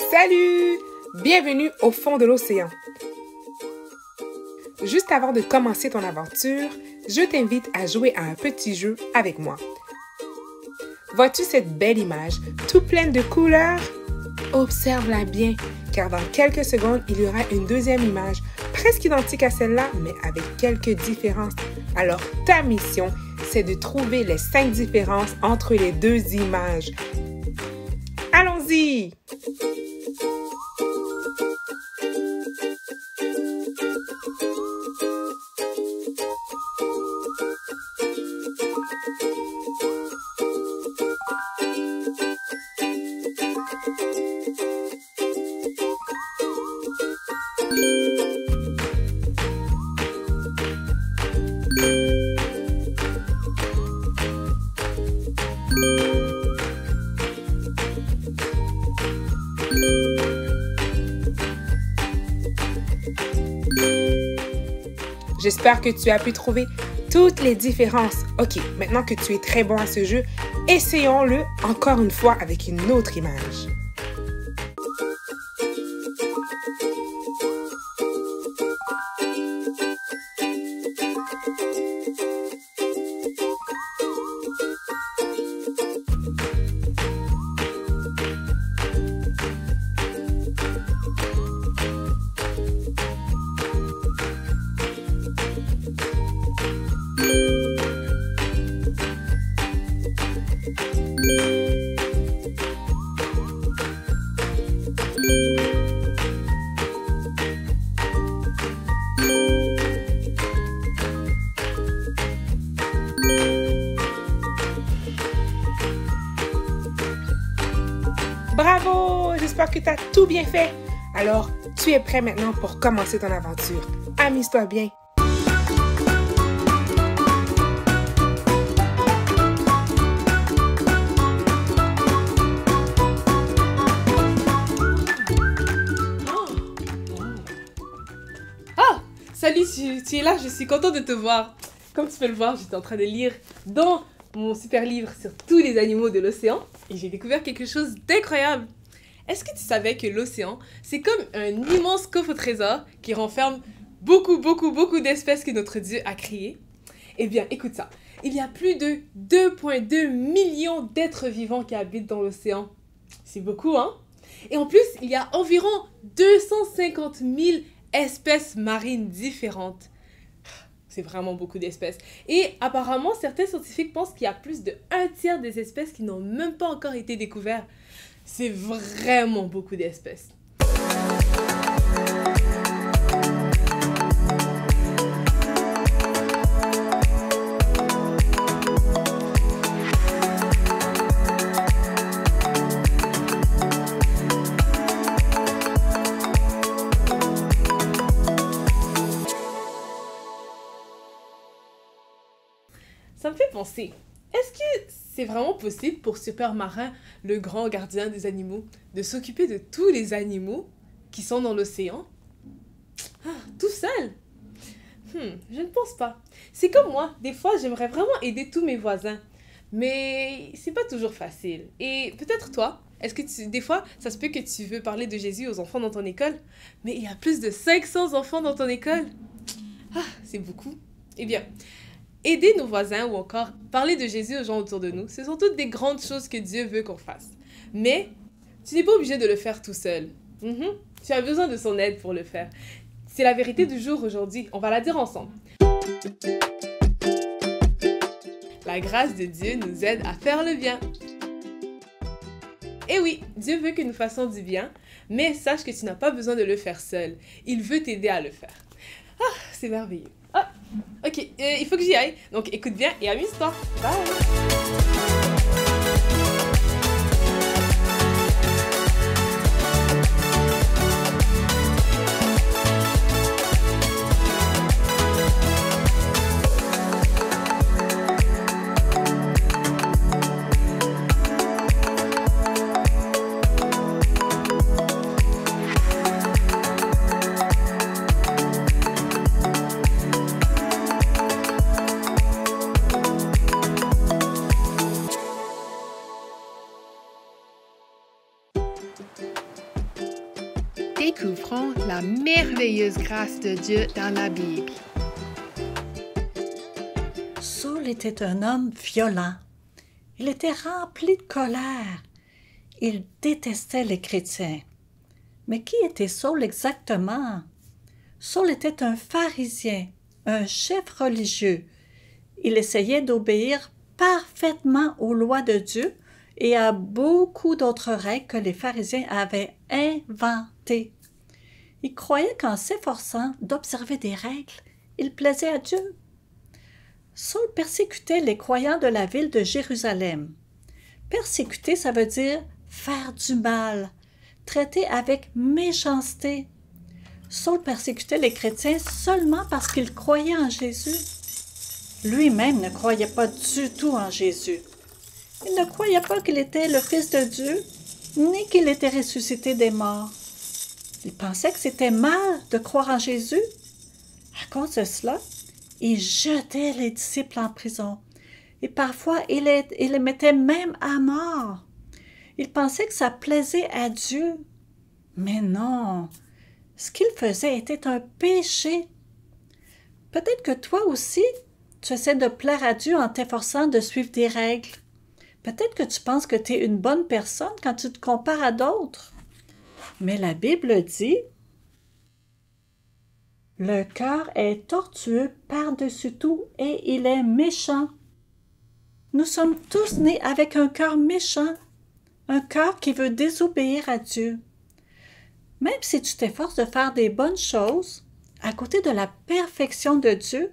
Salut! Bienvenue au fond de l'océan. Juste avant de commencer ton aventure, je t'invite à jouer à un petit jeu avec moi. Vois-tu cette belle image, tout pleine de couleurs? Observe-la bien, car dans quelques secondes, il y aura une deuxième image, presque identique à celle-là, mais avec quelques différences. Alors, ta mission, c'est de trouver les 5 différences entre les deux images. Allons-y! J'espère que tu as pu trouver toutes les différences. Ok, maintenant que tu es très bon à ce jeu, essayons-le encore une fois avec une autre image. Bravo! J'espère que tu as tout bien fait. Alors, tu es prêt maintenant pour commencer ton aventure. Amuse-toi bien. Ah! Salut, tu es là, je suis contente de te voir. Comme tu peux le voir, j'étais en train de lire dans mon super livre sur tous les animaux de l'océan et j'ai découvert quelque chose d'incroyable. Est-ce que tu savais que l'océan, c'est comme un immense coffre au trésor qui renferme beaucoup d'espèces que notre Dieu a créées? Eh bien, écoute ça. Il y a plus de 2,2 millions d'êtres vivants qui habitent dans l'océan. C'est beaucoup, hein? Et en plus, il y a environ 250 000 espèces marines différentes. C'est vraiment beaucoup d'espèces. Et apparemment, certains scientifiques pensent qu'il y a plus de 1/3 des espèces qui n'ont même pas encore été découvertes. C'est vraiment beaucoup d'espèces. Ça me fait penser, est-ce que c'est vraiment possible pour Super Marin, le grand gardien des animaux, de s'occuper de tous les animaux qui sont dans l'océan? Tout seul? Je ne pense pas. C'est comme moi, des fois j'aimerais vraiment aider tous mes voisins, mais c'est pas toujours facile. Et peut-être toi, est-ce que des fois, ça se peut que tu veux parler de Jésus aux enfants dans ton école, mais il y a plus de 500 enfants dans ton école? C'est beaucoup. Eh bien, aider nos voisins ou encore parler de Jésus aux gens autour de nous, ce sont toutes des grandes choses que Dieu veut qu'on fasse. Mais tu n'es pas obligé de le faire tout seul. Tu as besoin de son aide pour le faire. C'est la vérité du jour aujourd'hui. On va la dire ensemble. La grâce de Dieu nous aide à faire le bien. Et oui, Dieu veut que nous fassions du bien, mais sache que tu n'as pas besoin de le faire seul. Il veut t'aider à le faire. C'est merveilleux. Ok, il faut que j'y aille. Donc écoute bien et amuse-toi. Bye! découvrons la merveilleuse grâce de Dieu dans la Bible. Saul était un homme violent. Il était rempli de colère. Il détestait les chrétiens. Mais qui était Saul exactement? Saul était un pharisien, un chef religieux. Il essayait d'obéir parfaitement aux lois de Dieu et à beaucoup d'autres règles que les pharisiens avaient inventées. Il croyait qu'en s'efforçant d'observer des règles, il plaisait à Dieu. Saul persécutait les croyants de la ville de Jérusalem. Persécuter, ça veut dire faire du mal, traiter avec méchanceté. Saul persécutait les chrétiens seulement parce qu'ils croyaient en Jésus. Lui-même ne croyait pas du tout en Jésus. Il ne croyait pas qu'il était le Fils de Dieu, ni qu'il était ressuscité des morts. Il pensait que c'était mal de croire en Jésus. À cause de cela, il jetait les disciples en prison et parfois il les mettait même à mort. Il pensait que ça plaisait à Dieu. Mais non, ce qu'il faisait était un péché. Peut-être que toi aussi, tu essaies de plaire à Dieu en t'efforçant de suivre des règles. Peut-être que tu penses que tu es une bonne personne quand tu te compares à d'autres. Mais la Bible dit « Le cœur est tortueux par-dessus tout et il est méchant. » Nous sommes tous nés avec un cœur méchant, un cœur qui veut désobéir à Dieu. Même si tu t'efforces de faire des bonnes choses, à côté de la perfection de Dieu,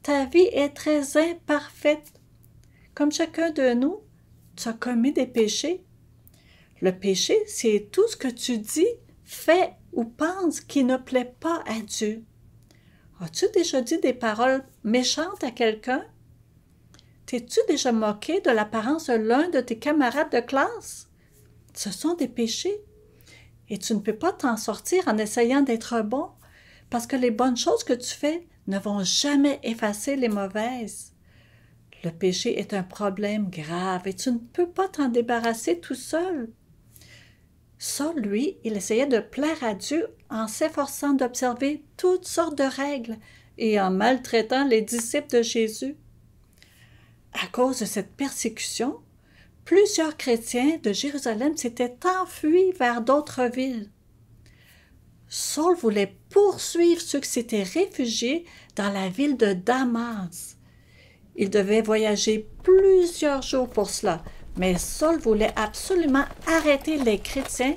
ta vie est très imparfaite. Comme chacun de nous, tu as commis des péchés. Le péché, c'est tout ce que tu dis, fais ou penses qui ne plaît pas à Dieu. As-tu déjà dit des paroles méchantes à quelqu'un? T'es-tu déjà moqué de l'apparence de l'un de tes camarades de classe? Ce sont des péchés. Et tu ne peux pas t'en sortir en essayant d'être bon, parce que les bonnes choses que tu fais ne vont jamais effacer les mauvaises. Le péché est un problème grave et tu ne peux pas t'en débarrasser tout seul. Saul, lui, il essayait de plaire à Dieu en s'efforçant d'observer toutes sortes de règles et en maltraitant les disciples de Jésus. À cause de cette persécution, plusieurs chrétiens de Jérusalem s'étaient enfuis vers d'autres villes. Saul voulait poursuivre ceux qui s'étaient réfugiés dans la ville de Damas. Il devait voyager plusieurs jours pour cela, mais Saul voulait absolument arrêter les chrétiens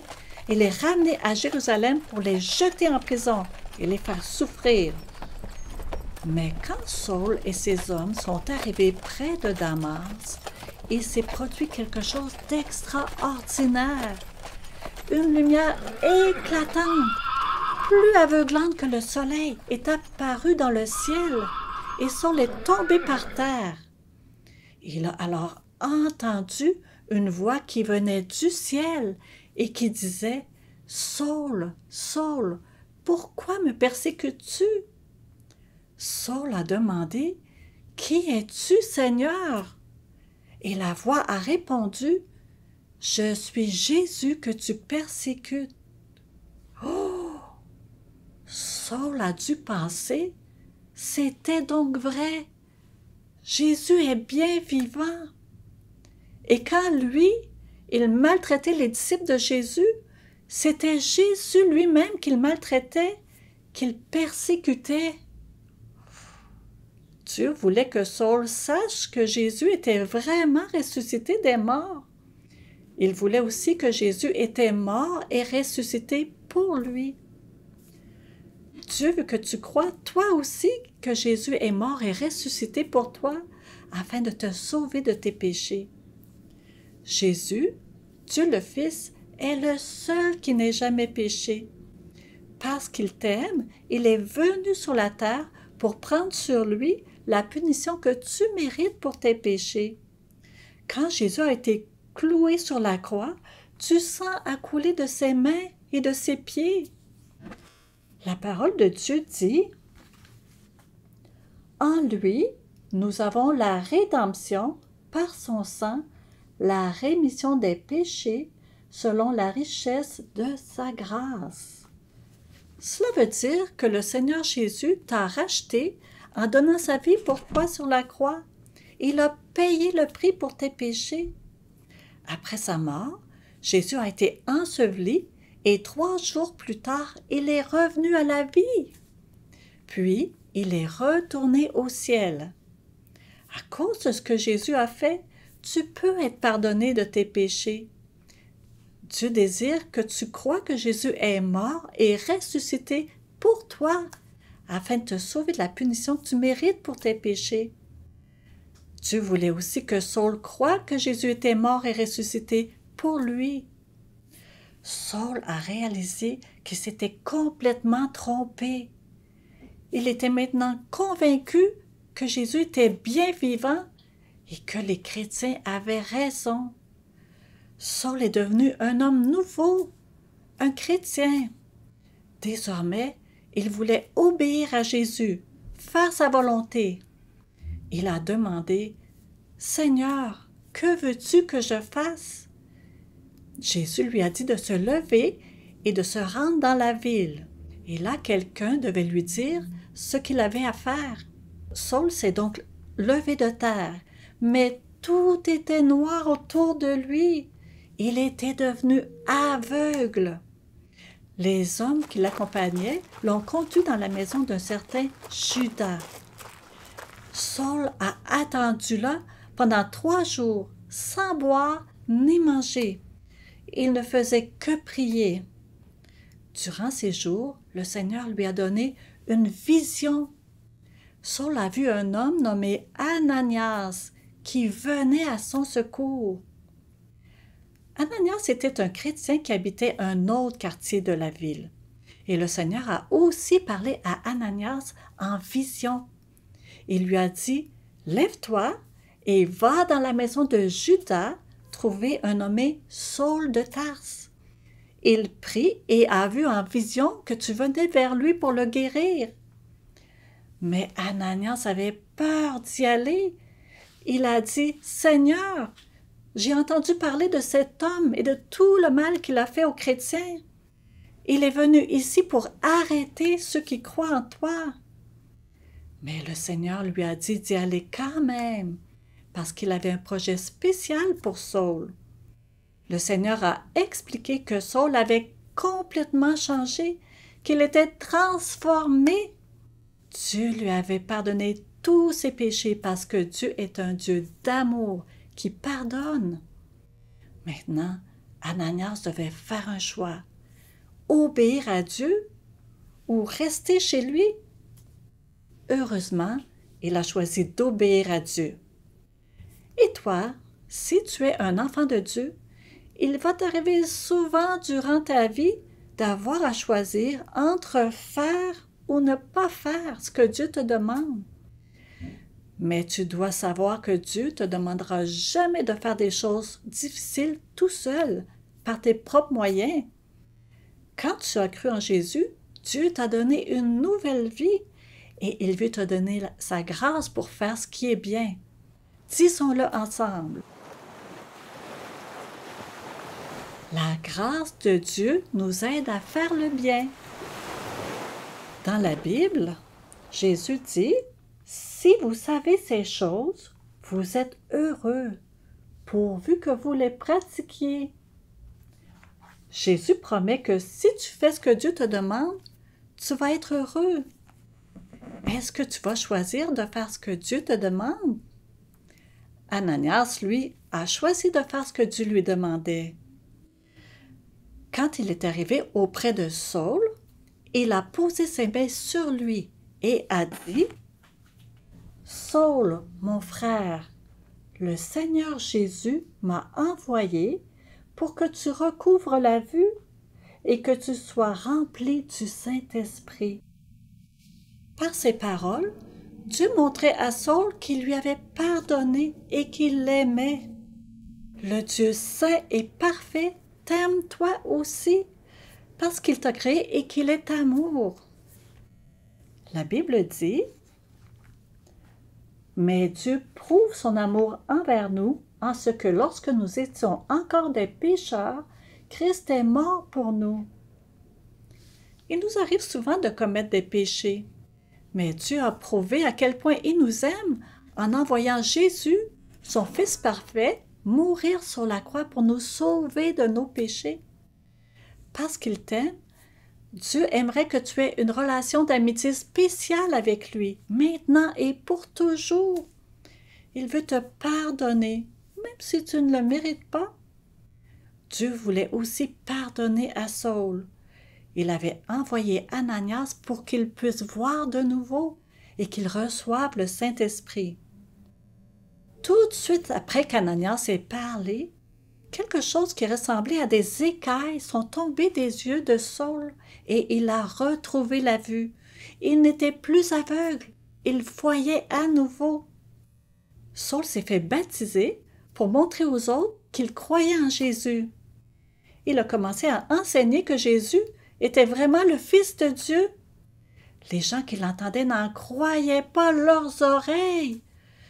et les ramener à Jérusalem pour les jeter en prison et les faire souffrir. Mais quand Saul et ses hommes sont arrivés près de Damas, il s'est produit quelque chose d'extraordinaire. Une lumière éclatante, plus aveuglante que le soleil, est apparue dans le ciel et Saul est tombé par terre. Il a alors entendu une voix qui venait du ciel et qui disait « Saul, Saul, pourquoi me persécutes-tu » Saul a demandé « Qui es-tu, Seigneur » Et la voix a répondu « Je suis Jésus que tu persécutes. » Oh! Saul a dû penser « C'était donc vrai. Jésus est bien vivant. » Et quand lui, il maltraitait les disciples de Jésus, c'était Jésus lui-même qu'il maltraitait, qu'il persécutait. Dieu voulait que Saul sache que Jésus était vraiment ressuscité des morts. Il voulait aussi que Jésus était mort et ressuscité pour lui. Dieu veut que tu crois, toi aussi, que Jésus est mort et ressuscité pour toi, afin de te sauver de tes péchés. Jésus, Dieu le Fils, est le seul qui n'ait jamais péché. Parce qu'il t'aime, il est venu sur la terre pour prendre sur lui la punition que tu mérites pour tes péchés. Quand Jésus a été cloué sur la croix, tu sens accouler de ses mains et de ses pieds. La parole de Dieu dit « En lui, nous avons la rédemption par son sang, la rémission des péchés selon la richesse de sa grâce. » Cela veut dire que le Seigneur Jésus t'a racheté en donnant sa vie pour toi sur la croix. Il a payé le prix pour tes péchés. Après sa mort, Jésus a été enseveli et 3 jours plus tard, il est revenu à la vie. Puis, il est retourné au ciel. À cause de ce que Jésus a fait, tu peux être pardonné de tes péchés. Dieu désire que tu crois que Jésus est mort et ressuscité pour toi, afin de te sauver de la punition que tu mérites pour tes péchés. Dieu voulait aussi que Saul croie que Jésus était mort et ressuscité pour lui. Saul a réalisé qu'il s'était complètement trompé. Il était maintenant convaincu que Jésus était bien vivant et que les chrétiens avaient raison. Saul est devenu un homme nouveau, un chrétien. Désormais, il voulait obéir à Jésus, faire sa volonté. Il a demandé « Seigneur, que veux-tu que je fasse ?» Jésus lui a dit de se lever et de se rendre dans la ville. Et là, quelqu'un devait lui dire ce qu'il avait à faire. Saul s'est donc levé de terre, mais tout était noir autour de lui. Il était devenu aveugle. Les hommes qui l'accompagnaient l'ont conduit dans la maison d'un certain Judas. Saul a attendu là pendant 3 jours, sans boire ni manger. Il ne faisait que prier. Durant ces jours, le Seigneur lui a donné une vision. Saul a vu un homme nommé Ananias qui venait à son secours. Ananias était un chrétien qui habitait un autre quartier de la ville. Et le Seigneur a aussi parlé à Ananias en vision. Il lui a dit « Lève-toi et va dans la maison de Judas trouver un nommé Saul de Tarse. Il prit et a vu en vision que tu venais vers lui pour le guérir. » Mais Ananias avait peur d'y aller. Il a dit « Seigneur, j'ai entendu parler de cet homme et de tout le mal qu'il a fait aux chrétiens. Il est venu ici pour arrêter ceux qui croient en toi. » Mais le Seigneur lui a dit d'y aller quand même, parce qu'il avait un projet spécial pour Saul. Le Seigneur a expliqué que Saul avait complètement changé, qu'il était transformé. Dieu lui avait pardonné tous ses péchés parce que Dieu est un Dieu d'amour qui pardonne. Maintenant, Ananias devait faire un choix. Obéir à Dieu ou rester chez lui? Heureusement, il a choisi d'obéir à Dieu. Et toi, si tu es un enfant de Dieu, il va t'arriver souvent durant ta vie d'avoir à choisir entre faire ou ne pas faire ce que Dieu te demande. Mais tu dois savoir que Dieu te demandera jamais de faire des choses difficiles tout seul, par tes propres moyens. Quand tu as cru en Jésus, Dieu t'a donné une nouvelle vie et il veut te donner sa grâce pour faire ce qui est bien. Disons-le ensemble. La grâce de Dieu nous aide à faire le bien. Dans la Bible, Jésus dit « Si vous savez ces choses, vous êtes heureux, pourvu que vous les pratiquiez. » Jésus promet que si tu fais ce que Dieu te demande, tu vas être heureux. Est-ce que tu vas choisir de faire ce que Dieu te demande? Ananias, lui, a choisi de faire ce que Dieu lui demandait. Quand il est arrivé auprès de Saul, il a posé ses mains sur lui et a dit « Saul, mon frère, le Seigneur Jésus m'a envoyé pour que tu recouvres la vue et que tu sois rempli du Saint-Esprit. » Par ces paroles, Dieu montrait à Saul qu'il lui avait pardonné et qu'il l'aimait. Le Dieu saint et parfait t'aime toi aussi, parce qu'il t'a créé et qu'il est amour. La Bible dit « Mais Dieu prouve son amour envers nous en ce que lorsque nous étions encore des pécheurs, Christ est mort pour nous. » Il nous arrive souvent de commettre des péchés. Mais Dieu a prouvé à quel point il nous aime en envoyant Jésus, son Fils parfait, mourir sur la croix pour nous sauver de nos péchés. Parce qu'il t'aime, Dieu aimerait que tu aies une relation d'amitié spéciale avec lui, maintenant et pour toujours. Il veut te pardonner, même si tu ne le mérites pas. Dieu voulait aussi pardonner à Saul. Il avait envoyé Ananias pour qu'il puisse voir de nouveau et qu'il reçoive le Saint-Esprit. Tout de suite après qu'Ananias ait parlé, quelque chose qui ressemblait à des écailles sont tombées des yeux de Saul et il a retrouvé la vue. Il n'était plus aveugle, il voyait à nouveau. Saul s'est fait baptiser pour montrer aux autres qu'il croyait en Jésus. Il a commencé à enseigner que Jésus était vraiment le Fils de Dieu. Les gens qui l'entendaient n'en croyaient pas leurs oreilles.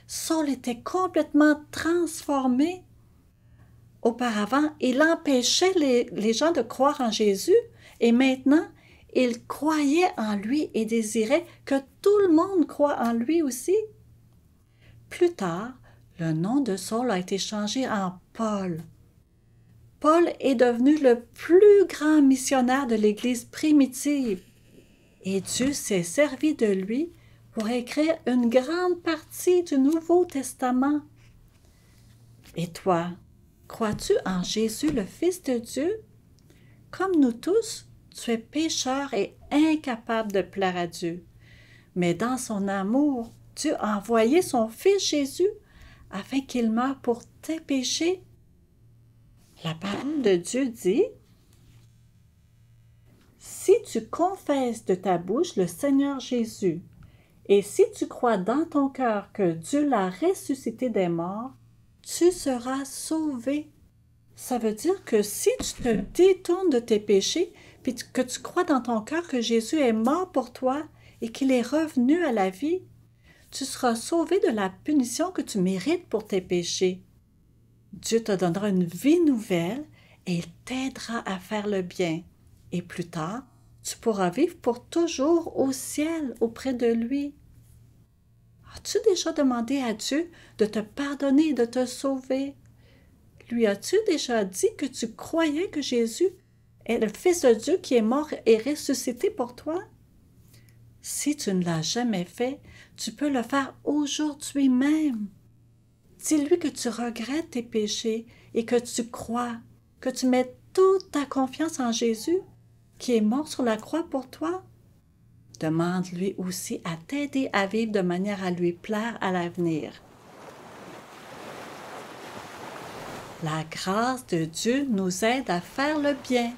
Saul était complètement transformé. Auparavant, il empêchait les gens de croire en Jésus et maintenant, il croyait en lui et désirait que tout le monde croie en lui aussi. Plus tard, le nom de Saul a été changé en Paul. Paul est devenu le plus grand missionnaire de l'Église primitive et Dieu s'est servi de lui pour écrire une grande partie du Nouveau Testament. Et toi, crois-tu en Jésus, le Fils de Dieu? Comme nous tous, tu es pécheur et incapable de plaire à Dieu. Mais dans son amour, Dieu a envoyé son Fils Jésus afin qu'il meure pour tes péchés. La parole de Dieu dit: « Si tu confesses de ta bouche le Seigneur Jésus, et si tu crois dans ton cœur que Dieu l'a ressuscité des morts, tu seras sauvé. » Ça veut dire que si tu te détournes de tes péchés, puis que tu crois dans ton cœur que Jésus est mort pour toi et qu'il est revenu à la vie, tu seras sauvé de la punition que tu mérites pour tes péchés. Dieu te donnera une vie nouvelle et il t'aidera à faire le bien. Et plus tard, tu pourras vivre pour toujours au ciel auprès de lui. As-tu déjà demandé à Dieu de te pardonner et de te sauver? Lui as-tu déjà dit que tu croyais que Jésus est le Fils de Dieu qui est mort et ressuscité pour toi? Si tu ne l'as jamais fait, tu peux le faire aujourd'hui même. Dis-lui que tu regrettes tes péchés et que tu crois, que tu mets toute ta confiance en Jésus qui est mort sur la croix pour toi. Demande-lui aussi à t'aider à vivre de manière à lui plaire à l'avenir. La grâce de Dieu nous aide à faire le bien.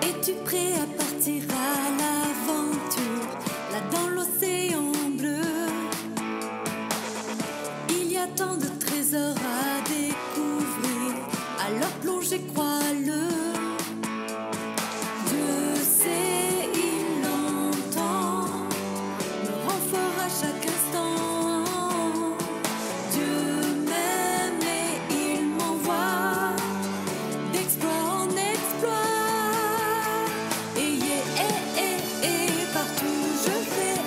Es-tu prêt à partir à l'aventure, là dans l'océan bleu? Il y a tant de trésors à découvrir, alors plongez, crois-le. Dieu sait, il entend, me rend fort à chaque instant. Dieu m'aime et il m'envoie d'exploit en exploit. Partout je vais,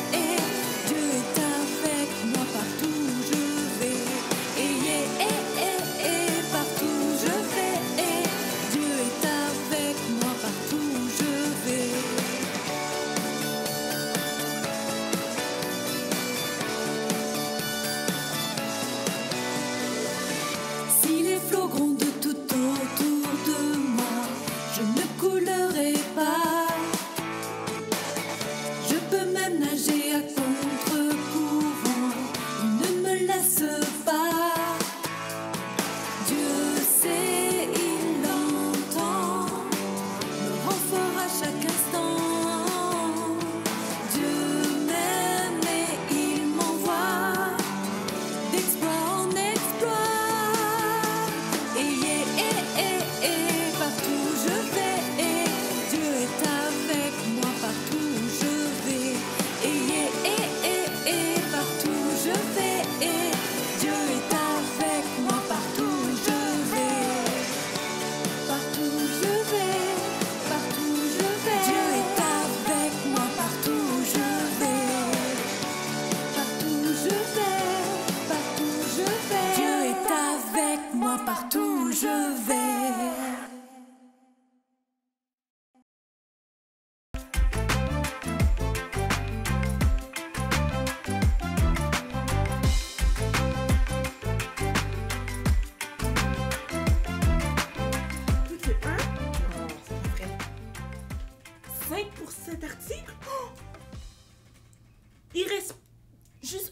Dieu est avec moi, partout je vais. Partout je vais, Dieu est avec moi, partout je vais. Si les flots grondent tout autour de moi, je ne coulerai pas. Je peux même nager à contre-courant, il ne me laisse pas. Dieu sait, il entend, me rend fort à chaque instant. Dieu m'aime et il m'envoie d'exploit en exploit.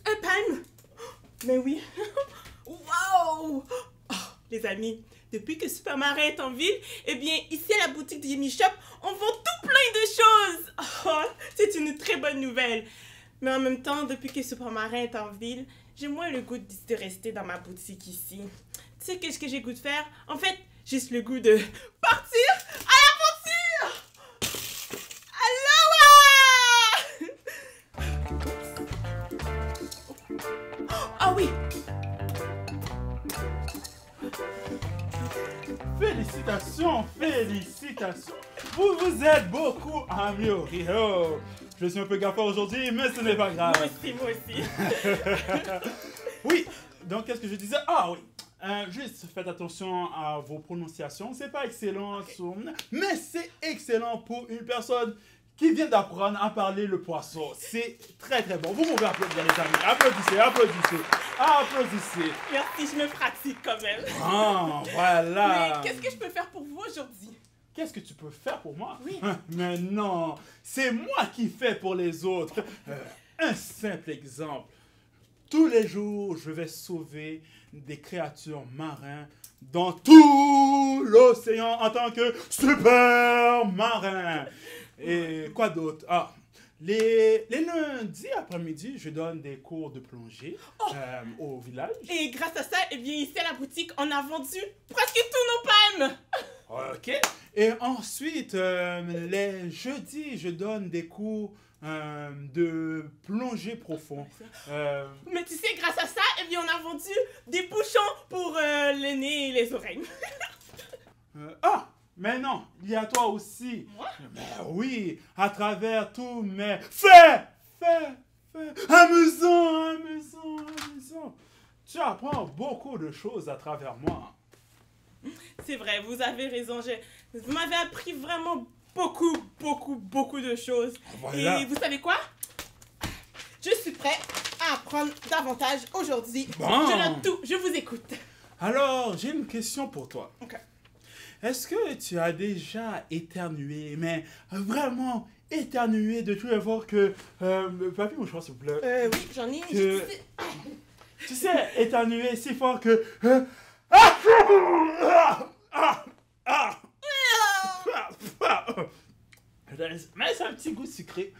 un palme. Mais oui. Wow! Oh, les amis, depuis que Super Marin est en ville, eh bien, ici à la boutique de Yummy Shop, on vend tout plein de choses. Oh, c'est une très bonne nouvelle. Mais en même temps, depuis que Super Marin est en ville, j'ai moins le goût de rester dans ma boutique ici. Tu sais qu'est-ce que j'ai le goût de faire? En fait, j'ai juste le goût de partir à l'aventure! Aloha! Ah oui! Félicitations, félicitations. Vous vous êtes beaucoup amélioré. Oh, je suis un peu gaffeur aujourd'hui, mais ce n'est pas grave. Moi aussi. Oui, donc qu'est-ce que je disais? Ah oui, juste faites attention à vos prononciations. C'est pas excellent, mais c'est excellent pour une personne qui vient d'apprendre à parler le poisson. C'est très très bon. Vous pouvez applaudir les amis. Applaudissez, applaudissez, applaudissez. Merci, je me pratique quand même. Ah, voilà. Mais qu'est-ce que je peux faire pour vous aujourd'hui? Qu'est-ce que tu peux faire pour moi? Oui. Mais non, c'est moi qui fais pour les autres. Un simple exemple. Tous les jours, je vais sauver des créatures marines dans tout l'océan en tant que super marin. Et quoi d'autre? Ah, les lundis après-midi, je donne des cours de plongée au village. Et grâce à ça, eh bien, ici à la boutique, on a vendu presque tous nos palmes. Ok. Et ensuite, les jeudis, je donne des cours de plongée profond. Mais tu sais, grâce à ça, eh bien, on a vendu des bouchons pour le nez et les oreilles. Mais non, il y a toi aussi. Moi? Mais oui, à travers tous mes faits. Amusant. Tu apprends beaucoup de choses à travers moi. C'est vrai, vous avez raison. Vous m'avez appris vraiment beaucoup de choses. Voilà. Et vous savez quoi? Je suis prêt à apprendre davantage aujourd'hui. Bon. Je note tout, je vous écoute. Alors, j'ai une question pour toi. Ok. Est-ce que tu as déjà éternué, mais vraiment éternué de tout les fois que... Papier mouchoir, s'il vous plaît. Oui, j'en ai. Que- Tu sais, éternuer si fort que... Mais c'est un petit goût sucré.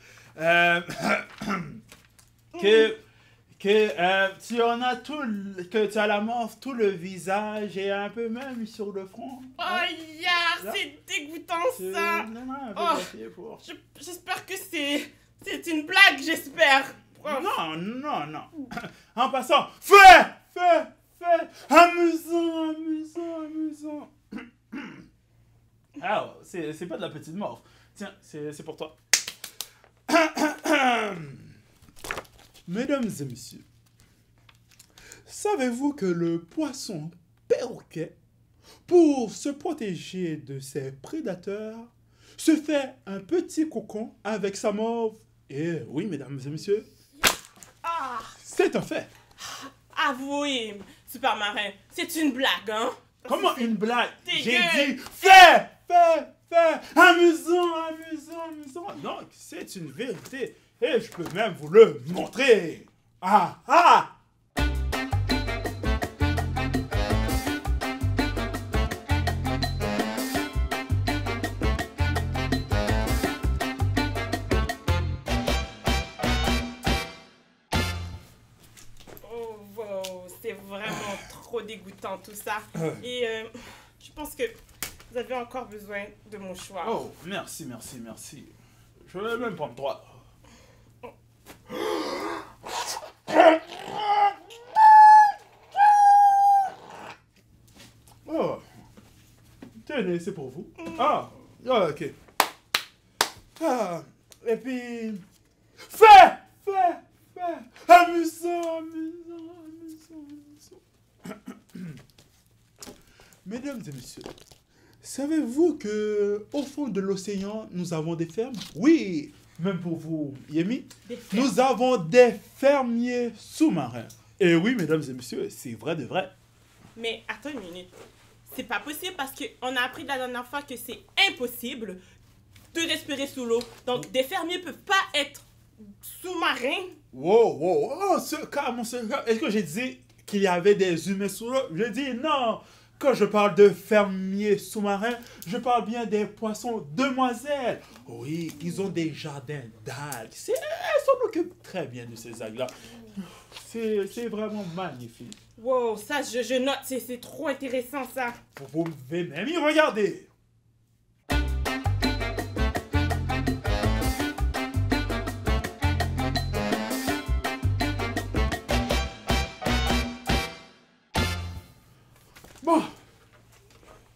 Tu en as que tu as la morve, tout le visage et un peu même sur le front. Oh, ya, c'est dégoûtant ça. Non, un peu Oh. papier pour... J'espère que c'est une blague, j'espère. Oh. Non. En passant, fais. Amusant. Ah, c'est pas de la petite morve. Tiens, c'est pour toi. Mesdames et messieurs, savez-vous que le poisson perroquet, pour se protéger de ses prédateurs, se fait un petit cocon avec sa morve? Et oui, mesdames et messieurs, c'est un fait. Avouez, Super Marin, c'est une blague, hein? Comment une blague? Dégueu. J'ai dit fais. Amusant. Donc, c'est une vérité. Et je peux même vous le montrer. Ah. Oh, wow, c'est vraiment trop dégoûtant tout ça. Et je pense que vous avez encore besoin de mon choix. Oh, merci. Je vais même prendre trois. Oh. Tenez, c'est pour vous. Ok. Et puis... Fais. Amusant. Mesdames et messieurs, savez-vous que au fond de l'océan, nous avons des fermes? Oui, même pour vous, Yemi. Nous avons des fermiers sous-marins. Et oui, mesdames et messieurs, c'est vrai de vrai. Mais attends une minute. C'est pas possible parce qu'on a appris la dernière fois que c'est impossible de respirer sous l'eau. Donc, des fermiers peuvent pas être sous-marin. Wow, wow, oh, mon secret. Est-ce que j'ai dit qu'il y avait des humains sous l'eau? Je dis non. Quand je parle de fermiers sous-marins, je parle bien des poissons demoiselles. Oui, ils ont des jardins d'algues. Elles s'en occupent très bien de ces algues-là. C'est vraiment magnifique. Wow, ça, je note. C'est trop intéressant, ça. Vous pouvez même y regarder. Bon,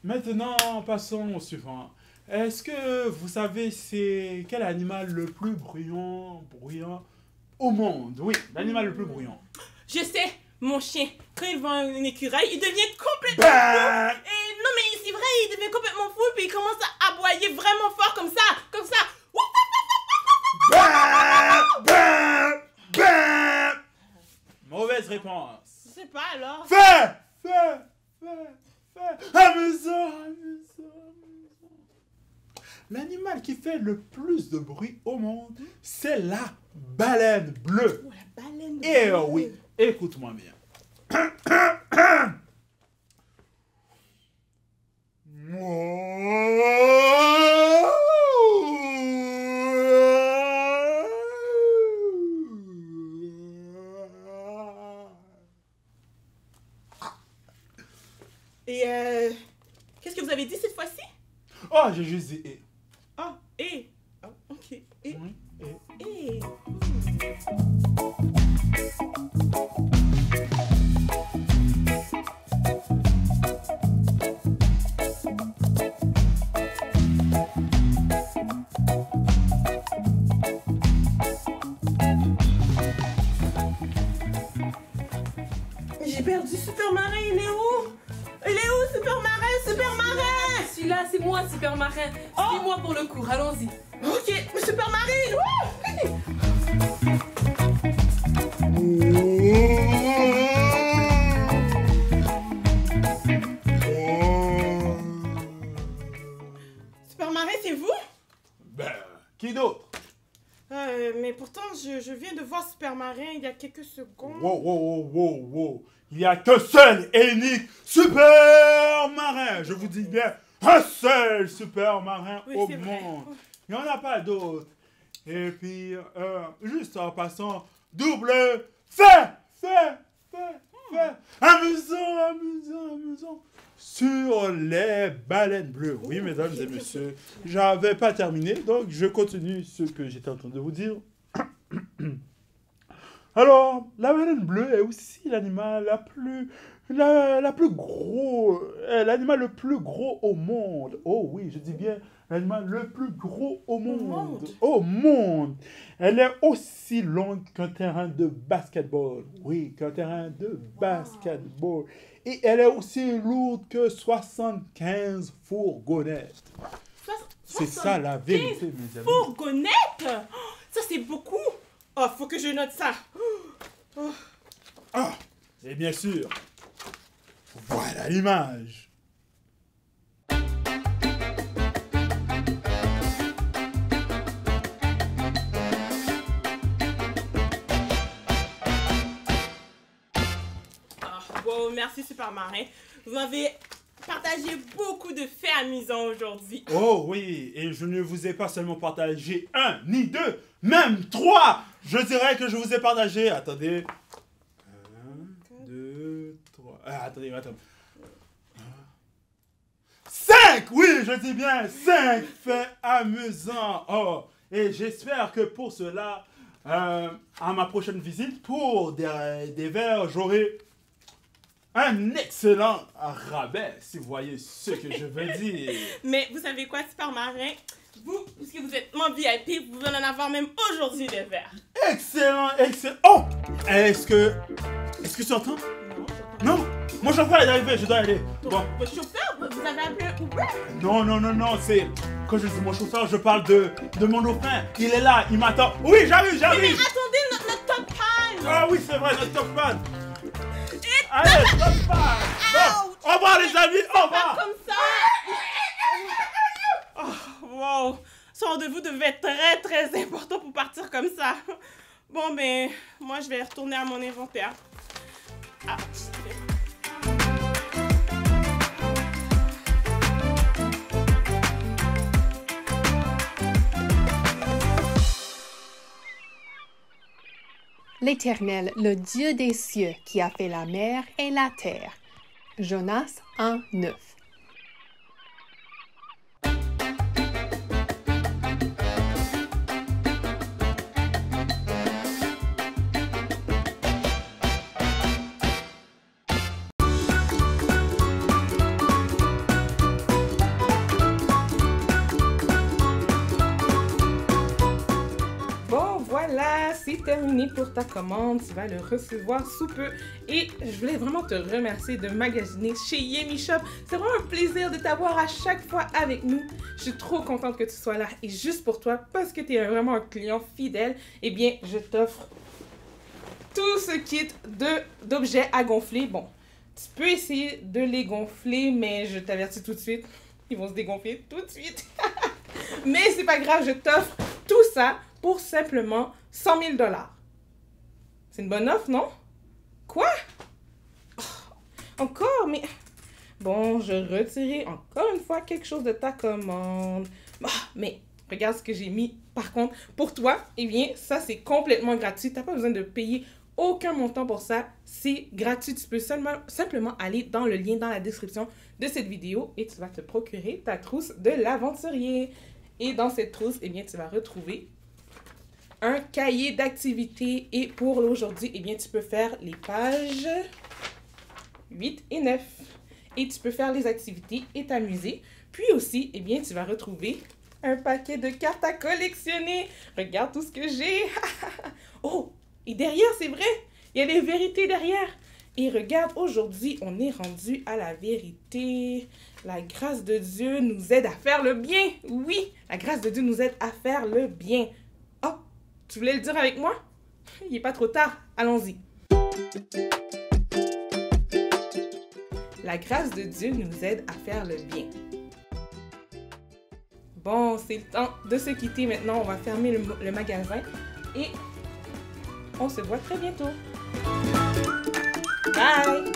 maintenant passons au suivant. Est-ce que vous savez c'est quel animal le plus bruyant au monde? Oui, l'animal le plus bruyant. Je sais, mon chien, quand il voit un écureuil, il devient complètement Bah! fou. Et non, mais c'est vrai, il devient complètement fou, puis il commence à aboyer vraiment fort comme ça, comme ça. Bah! Bah! Bah! Mauvaise réponse. Je sais pas alors. Fais! Amusant. L'animal qui fait le plus de bruit au monde, c'est la baleine bleue. Oh, la baleine. Eh bleue. oui, écoute-moi bien. Et qu'est-ce que vous avez dit cette fois-ci? Oh, j'ai juste dit eh. Ah, et. Ah, ok. Et. Oui, eh. Et. J'ai perdu Super Marin, il est où? Il est où, Super Marin? Super Marin! Celui-là, c'est moi, Super Marin. Suis-moi pour le cours, allons-y. Ok, Super Marin! Super Marin, c'est vous? Ben, qui d'autre? Mais pourtant, je viens de voir Super Marin il y a quelques secondes. Wow. Il n'y a qu'un seul et unique super marin. Je vous dis bien, un seul super marin Oui, au c'est vrai. monde. Il n'y en a pas d'autre. Et puis, juste en passant, double fait. Amusant. Sur les baleines bleues. Oui, mesdames et messieurs, j'avais pas terminé, donc je continue ce que j'étais en train de vous dire. Alors, la baleine bleue est aussi l'animal l'animal le plus gros au monde. Oh oui, je dis bien l'animal le plus gros au monde. Au monde. Elle est aussi longue qu'un terrain de basketball. Oui, qu'un terrain de basketball. Et elle est aussi lourde que 75 fourgonnettes. C'est ça la vérité, mes amis. Fourgonnette? Oh, ça, c'est beaucoup. Oh, faut que je note ça. Oh. Ah, et bien sûr, voilà l'image. Wow, merci Super Marin. Vous m'avez partagé beaucoup de faits amusants aujourd'hui. Oh oui, et je ne vous ai pas seulement partagé un, ni deux, même trois. Je dirais que je vous ai partagé, attendez. 1, 2, 3. Attendez. 5! Oui, je dis bien 5 faits amusants. Oh, et j'espère que pour cela, à ma prochaine visite, pour des verres, j'aurai un excellent rabais, si vous voyez ce que je veux dire. Mais vous savez quoi, Super Marin? Vous, puisque vous êtes mon VIP, vous pouvez en avoir même aujourd'hui des verres. Excellent. Oh! Est-ce que tu entends? Non? Mon chauffeur est arrivé, je dois y aller. Bon. Votre chauffeur, vous avez appelé un Uber? Non, c'est... Quand je dis mon chauffeur, je parle de mon dauphin. Il est là, il m'attend. Oui, j'arrive. Mais attendez, notre top pan! Ah oui, c'est vrai, notre top fan. Allez, top fan. Bon, au revoir les amis, au revoir. Comme ça! Oh, wow! Ils sont part de vous devait être très, très important pour partir comme ça. Bon, ben, moi, je vais retourner à mon inventaire. Ah, L'Éternel, le Dieu des cieux, qui a fait la mer et la terre. Jonas 1:9. Bon, voilà, c'est terminé pour ta commande. Tu vas le recevoir sous peu. Et je voulais vraiment te remercier de magasiner chez Yummy Shop. C'est vraiment un plaisir de t'avoir à chaque fois avec nous. Je suis trop contente que tu sois là. Et juste pour toi, parce que tu es vraiment un client fidèle, eh bien, je t'offre tout ce kit d'objets à gonfler. Bon, tu peux essayer de les gonfler, mais je t'avertis tout de suite, ils vont se dégonfler tout de suite. Mais c'est pas grave, je t'offre tout ça pour simplement 100 000 $. C'est une bonne offre, non? Quoi? Oh, encore, mais... Bon, je retirerai encore une fois quelque chose de ta commande. Ah, mais regarde ce que j'ai mis. Par contre, pour toi, eh bien, ça, c'est complètement gratuit. Tu n'as pas besoin de payer aucun montant pour ça. C'est gratuit. Tu peux simplement aller dans le lien dans la description de cette vidéo et tu vas te procurer ta trousse de l'aventurier. Et dans cette trousse, eh bien, tu vas retrouver un cahier d'activités. Et pour aujourd'hui, eh bien, tu peux faire les pages 8 et 9. Et tu peux faire les activités et t'amuser. Puis aussi, eh bien, tu vas retrouver un paquet de cartes à collectionner. Regarde tout ce que j'ai. Oh, et derrière, c'est vrai, il y a les vérités derrière. Et regarde, aujourd'hui, on est rendu à la vérité. La grâce de Dieu nous aide à faire le bien. Oui, la grâce de Dieu nous aide à faire le bien. Oh, tu voulais le dire avec moi? Il n'est pas trop tard. Allons-y. La grâce de Dieu nous aide à faire le bien. Bon, c'est le temps de se quitter maintenant. On va fermer le magasin et on se voit très bientôt. Bye!